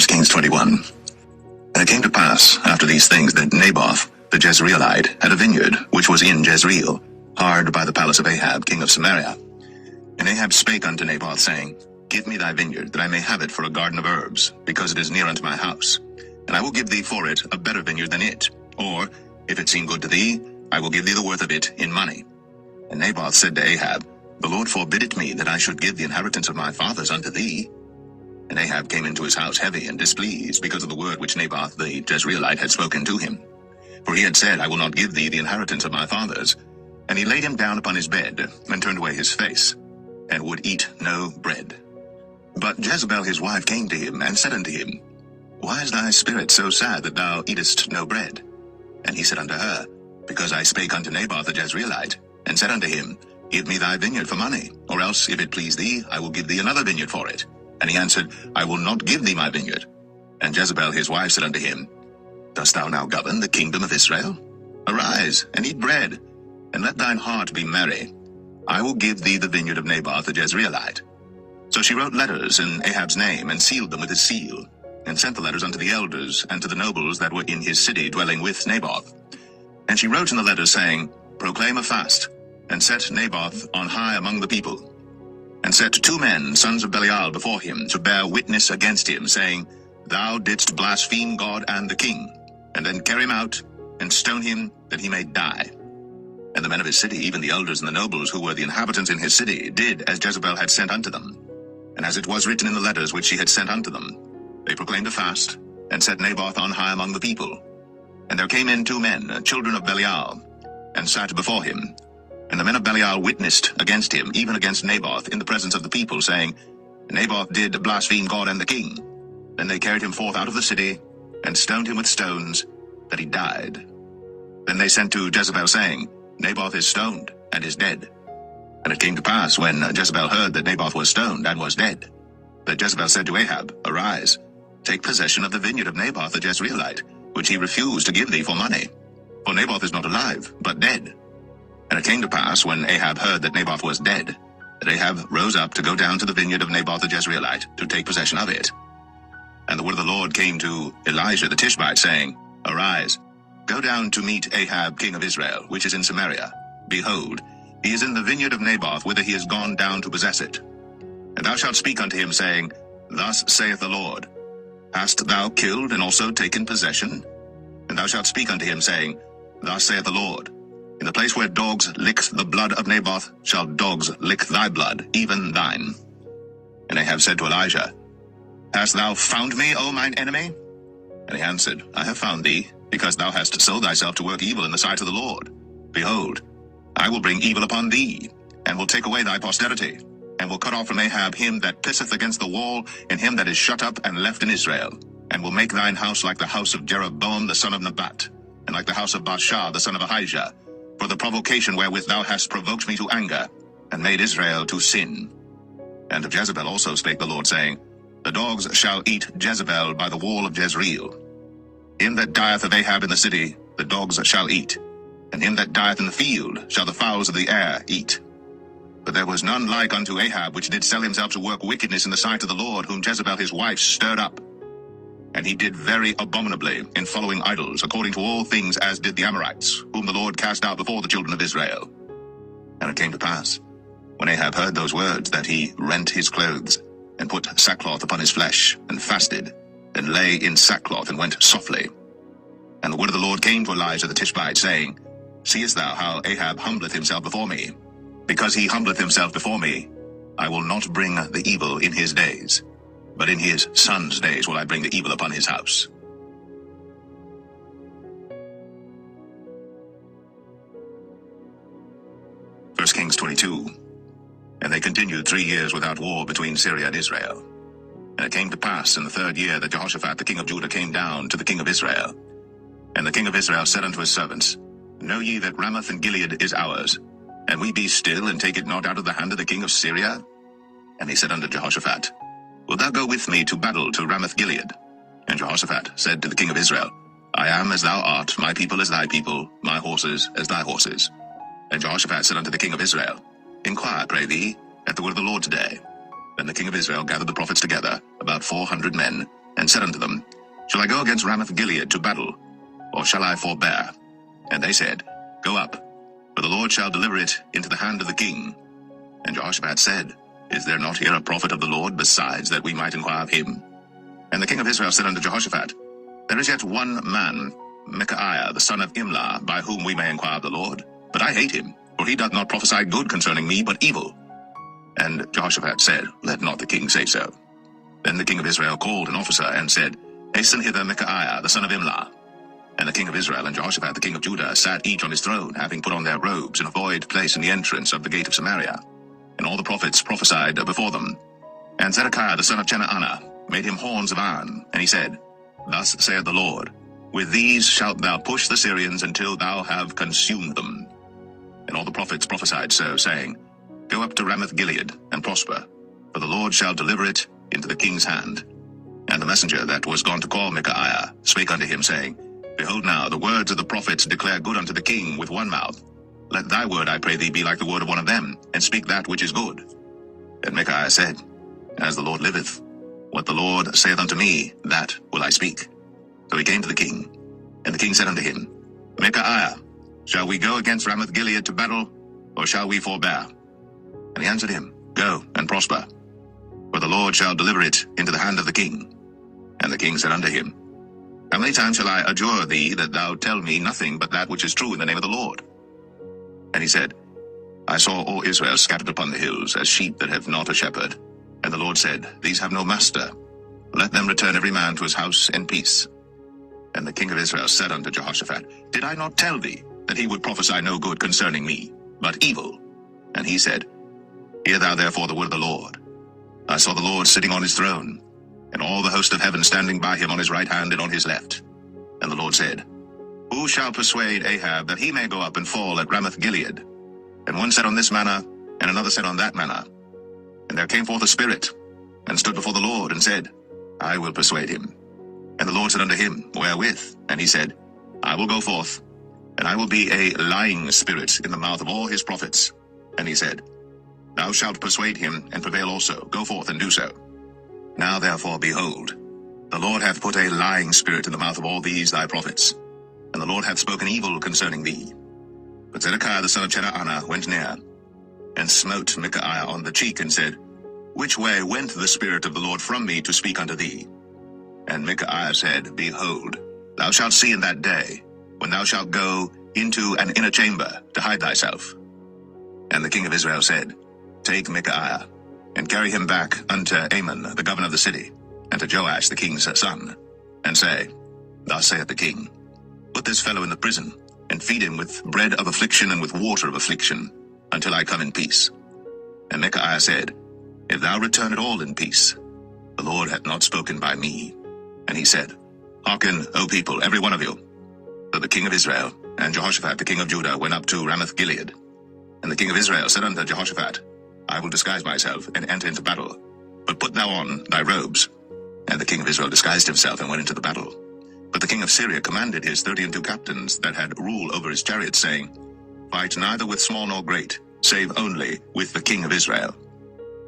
1 Kings 21. And it came to pass after these things that Naboth the Jezreelite had a vineyard which was in Jezreel, hard by the palace of Ahab king of Samaria. And Ahab spake unto Naboth, saying, Give me thy vineyard, that I may have it for a garden of herbs, because it is near unto my house. And I will give thee for it a better vineyard than it. Or, if it seem good to thee, I will give thee the worth of it in money. And Naboth said to Ahab, The Lord forbid it me that I should give the inheritance of my fathers unto thee. And Ahab came into his house heavy and displeased, because of the word which Naboth the Jezreelite had spoken to him. For he had said, I will not give thee the inheritance of my fathers. And he laid him down upon his bed, and turned away his face, and would eat no bread. But Jezebel his wife came to him, and said unto him, Why is thy spirit so sad that thou eatest no bread? And he said unto her, Because I spake unto Naboth the Jezreelite, and said unto him, Give me thy vineyard for money, or else, if it please thee, I will give thee another vineyard for it. And he answered, I will not give thee my vineyard. And Jezebel his wife said unto him, Dost thou now govern the kingdom of Israel? Arise, and eat bread, and let thine heart be merry. I will give thee the vineyard of Naboth the Jezreelite. So she wrote letters in Ahab's name, and sealed them with his seal, and sent the letters unto the elders, and to the nobles that were in his city dwelling with Naboth. And she wrote in the letters, saying, Proclaim a fast, and set Naboth on high among the people. And set 2 men, sons of Belial, before him, to bear witness against him, saying, Thou didst blaspheme God and the king. And then carry him out, and stone him, that he may die. And the men of his city, even the elders and the nobles, who were the inhabitants in his city, did as Jezebel had sent unto them. And as it was written in the letters which she had sent unto them, they proclaimed a fast, and set Naboth on high among the people. And there came in 2 men, children of Belial, and sat before him. And the men of Belial witnessed against him, even against Naboth, in the presence of the people, saying, Naboth did blaspheme God and the king. Then they carried him forth out of the city, and stoned him with stones, that he died. Then they sent to Jezebel, saying, Naboth is stoned, and is dead. And it came to pass, when Jezebel heard that Naboth was stoned, and was dead, that Jezebel said to Ahab, Arise, take possession of the vineyard of Naboth the Jezreelite, which he refused to give thee for money. For Naboth is not alive, but dead. And it came to pass, when Ahab heard that Naboth was dead, that Ahab rose up to go down to the vineyard of Naboth the Jezreelite, to take possession of it. And the word of the Lord came to Elijah the Tishbite, saying, Arise, go down to meet Ahab king of Israel, which is in Samaria. Behold, he is in the vineyard of Naboth, whither he is gone down to possess it. And thou shalt speak unto him, saying, Thus saith the Lord, Hast thou killed and also taken possession? And thou shalt speak unto him, saying, Thus saith the Lord, In the place where dogs licked the blood of Naboth, shall dogs lick thy blood, even thine. And Ahab said to Elijah, Hast thou found me, O mine enemy? And he answered, I have found thee, because thou hast sold thyself to work evil in the sight of the Lord. Behold, I will bring evil upon thee, and will take away thy posterity, and will cut off from Ahab him that pisseth against the wall, and him that is shut up and left in Israel, and will make thine house like the house of Jeroboam the son of Nebat, and like the house of Baasha the son of Ahijah, for the provocation wherewith thou hast provoked me to anger, and made Israel to sin. And of Jezebel also spake the Lord, saying, The dogs shall eat Jezebel by the wall of Jezreel. Him that dieth of Ahab in the city, the dogs shall eat, and him that dieth in the field shall the fowls of the air eat. But there was none like unto Ahab, which did sell himself to work wickedness in the sight of the Lord, whom Jezebel his wife stirred up. And he did very abominably in following idols, according to all things as did the Amorites, whom the Lord cast out before the children of Israel. And it came to pass, when Ahab heard those words, that he rent his clothes, and put sackcloth upon his flesh, and fasted, and lay in sackcloth, and went softly. And the word of the Lord came to Elijah the Tishbite, saying, Seest thou how Ahab humbleth himself before me? Because he humbleth himself before me, I will not bring the evil in his days, but in his son's days will I bring the evil upon his house. First Kings 22. And they continued 3 years without war between Syria and Israel. And it came to pass in the 3rd year that Jehoshaphat the king of Judah came down to the king of Israel. And the king of Israel said unto his servants, Know ye that Ramoth and Gilead is ours, and we be still, and take it not out of the hand of the king of Syria? And he said unto Jehoshaphat, Wilt thou go with me to battle to Ramoth Gilead? And Jehoshaphat said to the king of Israel, I am as thou art, my people as thy people, my horses as thy horses. And Jehoshaphat said unto the king of Israel, Inquire, pray thee, at the word of the Lord today. Then the king of Israel gathered the prophets together, about 400 men, and said unto them, Shall I go against Ramoth Gilead to battle, or shall I forbear? And they said, Go up, for the Lord shall deliver it into the hand of the king. And Jehoshaphat said, Is there not here a prophet of the Lord besides, that we might inquire of him? And the king of Israel said unto Jehoshaphat, There is yet one man, Micaiah the son of Imlah, by whom we may inquire of the Lord. But I hate him, for he doth not prophesy good concerning me, but evil. And Jehoshaphat said, Let not the king say so. Then the king of Israel called an officer, and said, Hasten hither Micaiah the son of Imlah. And the king of Israel and Jehoshaphat the king of Judah sat each on his throne, having put on their robes in a void place in the entrance of the gate of Samaria. And all the prophets prophesied before them. And Zedekiah the son of Chenaanah made him horns of iron, and he said, Thus saith the Lord, With these shalt thou push the Syrians until thou have consumed them. And all the prophets prophesied so, saying, Go up to Ramoth Gilead, and prosper, for the Lord shall deliver it into the king's hand. And the messenger that was gone to call Micaiah spake unto him, saying, Behold now, the words of the prophets declare good unto the king with one mouth. Let thy word, I pray thee, be like the word of one of them, and speak that which is good. And Micaiah said, As the Lord liveth, what the Lord saith unto me, that will I speak. So he came to the king, and the king said unto him, Micaiah, shall we go against Ramoth Gilead to battle, or shall we forbear? And he answered him, Go and prosper, for the Lord shall deliver it into the hand of the king. And the king said unto him, How many times shall I adjure thee that thou tell me nothing but that which is true in the name of the Lord? And he said, I saw all Israel scattered upon the hills, as sheep that have not a shepherd. And the Lord said, These have no master. Let them return every man to his house in peace. And the king of Israel said unto Jehoshaphat, Did I not tell thee that he would prophesy no good concerning me, but evil? And he said, Hear thou therefore the word of the Lord. I saw the Lord sitting on his throne, and all the host of heaven standing by him on his right hand and on his left. And the Lord said, Who shall persuade Ahab that he may go up and fall at Ramoth Gilead? And one said on this manner, and another said on that manner. And there came forth a spirit, and stood before the Lord, and said, I will persuade him. And the Lord said unto him, Wherewith? And he said, I will go forth, and I will be a lying spirit in the mouth of all his prophets. And he said, Thou shalt persuade him, and prevail also. Go forth and do so. Now therefore, behold, the Lord hath put a lying spirit in the mouth of all these thy prophets, and the Lord hath spoken evil concerning thee. But Zedekiah the son of Chenaanah went near, and smote Micaiah on the cheek, and said, Which way went the Spirit of the Lord from me to speak unto thee? And Micaiah said, Behold, thou shalt see in that day, when thou shalt go into an inner chamber to hide thyself. And the king of Israel said, Take Micaiah, and carry him back unto Amon the governor of the city, and to Joash the king's son, and say, Thus saith the king, Put this fellow in the prison, and feed him with bread of affliction and with water of affliction, until I come in peace. And Micaiah said, If thou return at all in peace, the Lord hath not spoken by me. And he said, Hearken, O people, every one of you. So the king of Israel and Jehoshaphat the king of Judah went up to Ramoth Gilead. And the king of Israel said unto Jehoshaphat, I will disguise myself and enter into battle, but put thou on thy robes. And the king of Israel disguised himself and went into the battle. But the king of Syria commanded his 32 captains that had rule over his chariots, saying, Fight neither with small nor great, save only with the king of Israel.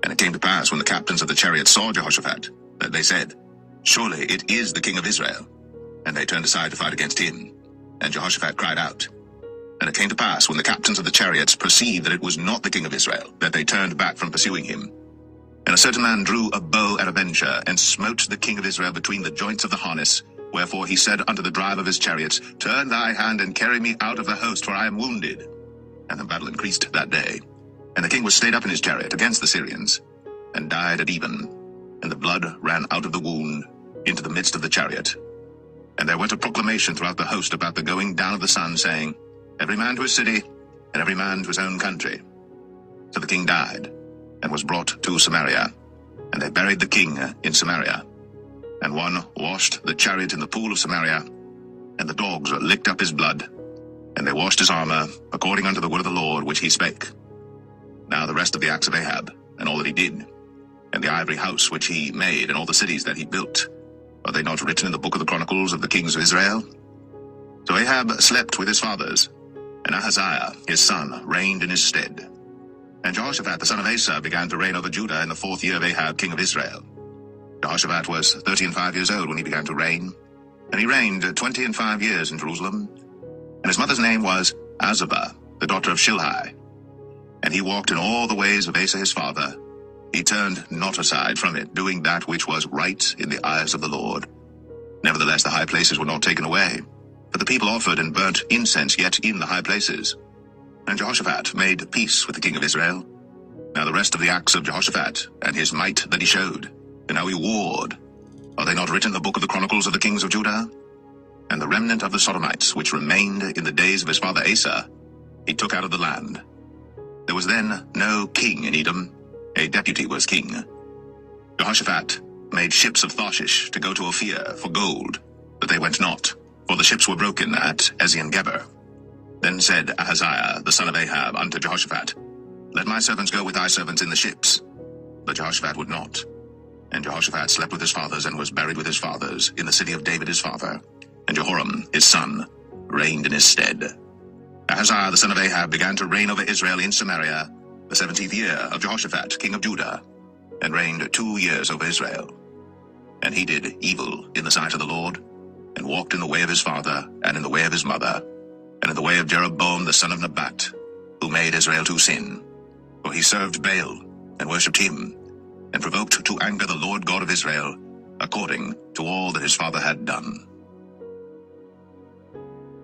And it came to pass, when the captains of the chariots saw Jehoshaphat, that they said, Surely it is the king of Israel. And they turned aside to fight against him. And Jehoshaphat cried out. And it came to pass, when the captains of the chariots perceived that it was not the king of Israel, that they turned back from pursuing him. And a certain man drew a bow at a venture, and smote the king of Israel between the joints of the harness. Wherefore he said unto the driver of his chariots, Turn thy hand, and carry me out of the host, for I am wounded. And the battle increased that day. And the king was stayed up in his chariot against the Syrians, and died at even. And the blood ran out of the wound into the midst of the chariot. And there went a proclamation throughout the host about the going down of the sun, saying, Every man to his city, and every man to his own country. So the king died, and was brought to Samaria. And they buried the king in Samaria. And one washed the chariot in the pool of Samaria, and the dogs licked up his blood. And they washed his armor, according unto the word of the Lord which he spake. Now the rest of the acts of Ahab, and all that he did, and the ivory house which he made, and all the cities that he built, are they not written in the book of the Chronicles of the kings of Israel? So Ahab slept with his fathers, and Ahaziah his son reigned in his stead. And Jehoshaphat the son of Asa began to reign over Judah in the 4th year of Ahab king of Israel. Jehoshaphat was 35 years old when he began to reign, and he reigned 25 years in Jerusalem. And his mother's name was Azubah, the daughter of Shilhi. And he walked in all the ways of Asa his father. He turned not aside from it, doing that which was right in the eyes of the Lord. Nevertheless, the high places were not taken away, but the people offered and burnt incense yet in the high places. And Jehoshaphat made peace with the king of Israel. Now the rest of the acts of Jehoshaphat, and his might that he showed, and how he warred, are they not written in the book of the Chronicles of the kings of Judah? And the remnant of the Sodomites, which remained in the days of his father Asa, he took out of the land. There was then no king in Edom, a deputy was king. Jehoshaphat made ships of Tarshish to go to Ophir for gold, but they went not, for the ships were broken at Ezion-Geber. Then said Ahaziah the son of Ahab unto Jehoshaphat, Let my servants go with thy servants in the ships. But Jehoshaphat would not. And Jehoshaphat slept with his fathers, and was buried with his fathers in the city of David his father. And Jehoram his son reigned in his stead. Ahaziah the son of Ahab began to reign over Israel in Samaria, the 17th year of Jehoshaphat king of Judah, and reigned 2 years over Israel. And he did evil in the sight of the Lord, and walked in the way of his father, and in the way of his mother, and in the way of Jeroboam the son of Nebat, who made Israel to sin. For he served Baal, and worshipped him, and provoked to anger the Lord God of Israel, according to all that his father had done.